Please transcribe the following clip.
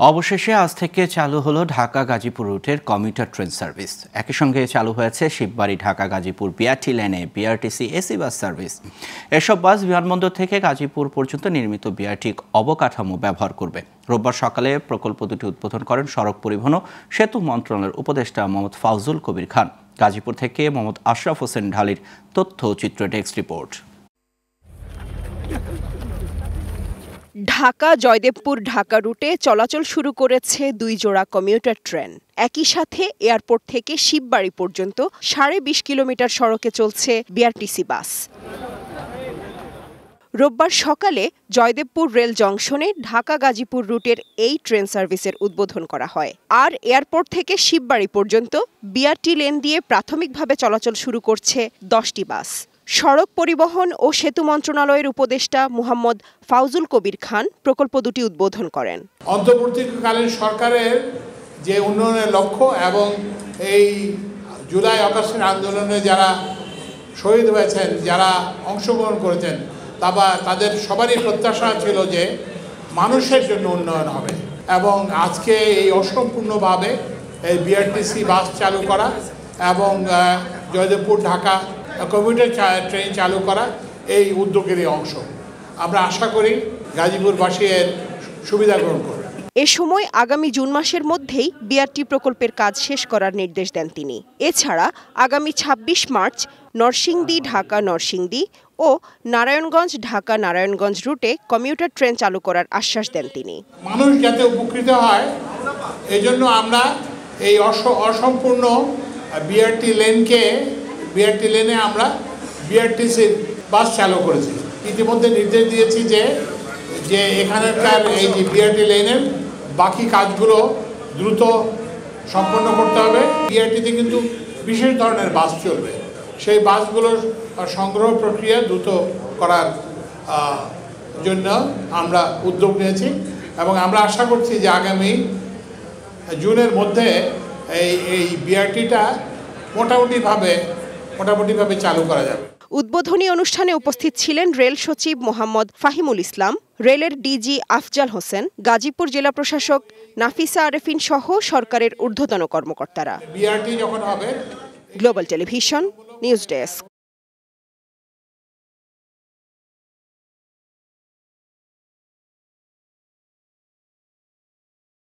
অবশেষে আজ থেকে চালু হলো ঢাকা গাজীপুর রুটের কমিউটার ট্রেন সার্ভিস। একই সঙ্গে চালু হয়েছে শিববাড়ি ঢাকা গাজীপুর বিআরটি লেনে বিআরটিসি এসি বাস সার্ভিস। এসব বাস বিমানবন্দর থেকে গাজীপুর পর্যন্ত নির্মিত বিআরটি অবকাঠামো ব্যবহার করবে। রোববার সকালে প্রকল্প দুটি উদ্বোধন করেন সড়ক পরিবহন ও সেতু মন্ত্রণালয়ের উপদেষ্টা মোহাম্মদ ফাউজুল কবির খান। গাজীপুর থেকে মোহাম্মদ আশরাফ হোসেন ঢালির তথ্যচিত্র ডেস্ক রিপোর্ট। ঢাকা জয়দেবপুর ঢাকা রুটে চলাচল শুরু করেছে ২ জোড়া কমিউটার ট্রেন। একই সাথে এয়ারপোর্ট থেকে শিববাড়ি পর্যন্ত ২.৫ কিলোমিটার সড়কে চলছে বিআরটিসি বাস। রোববার সকালে জয়দেবপুর রেল জংশনে ঢাকা গাজীপুর রুটের এই ট্রেন সার্ভিসের উদ্বোধন করা হয়। আর এয়ারপোর্ট থেকে শিববাড়ি পর্যন্ত বিআরটি লেন দিয়ে প্রাথমিকভাবে চলাচল শুরু করছে ১০টি বাস। সড়ক পরিবহন ও সেতু মন্ত্রণালয়ের উপদেষ্টা মোহাম্মদ ফাউজুল কবির খান প্রকল্প দুটি উদ্বোধন করেন। অন্তর্বর্তীকালীন সরকারের যে উন্নয়নের লক্ষ্য এবং এই জুলাই আগস্টের আন্দোলনে যারা শহীদ হয়েছেন, যারা অংশগ্রহণ করেছেন, তাদের সবারই প্রত্যাশা ছিল যে মানুষের জন্য উন্নয়ন হবে। এবং আজকে এই অসম্পূর্ণভাবে এই বিআরটিসি বাস চালু করা এবং জয়দেবপুর ঢাকা কমিউটার ট্রেন চালু করা এই উদ্যোগেরই অংশ। আমরা আশা করি গাজীপুরবাসী এর সুবিধা গ্রহণ করবে। এ সময় আগামী জুন মাসের মধ্যেই বিআরটি প্রকল্পের কাজ শেষ করার নির্দেশ দেন তিনি। এছাড়া আগামী ২৬ মার্চ নরসিংদী ঢাকা নরসিংদী ও নারায়ণগঞ্জ ঢাকা নারায়ণগঞ্জ রুটে কমিউটার ট্রেন চালু করার আশ্বাস দেন তিনি। মানুষ যাতে উপকৃত হয় এজন্য আমরা এই অসম্পূর্ণ বিআরটি লেনে আমরা বিআরটিসির বাস চালু করেছি। ইতিমধ্যে নির্দেশ দিয়েছি যে এখানকার এই যে বিআরটি লেনের বাকি কাজগুলো দ্রুত সম্পন্ন করতে হবে। বিআরটিতে কিন্তু বিশেষ ধরনের বাস চলবে, সেই বাসগুলোর সংগ্রহ প্রক্রিয়া দ্রুত করার জন্য আমরা উদ্যোগ নিয়েছি এবং আমরা আশা করছি যে আগামী জুনের মধ্যে এই বিআরটিটা মোটামুটিভাবে চালু করা যাবে। উদ্বোধনী অনুষ্ঠানে উপস্থিত ছিলেন রেল সচিব মোহাম্মদ ফাহিমুল ইসলাম, রেলের ডিজি আফজাল হোসেন, গাজীপুর জেলা প্রশাসক নাফিসা আরেফিন সহ সরকারের ঊর্ধ্বতন কর্মকর্তারা। বিআরটি যখন হবে। Global television news desk.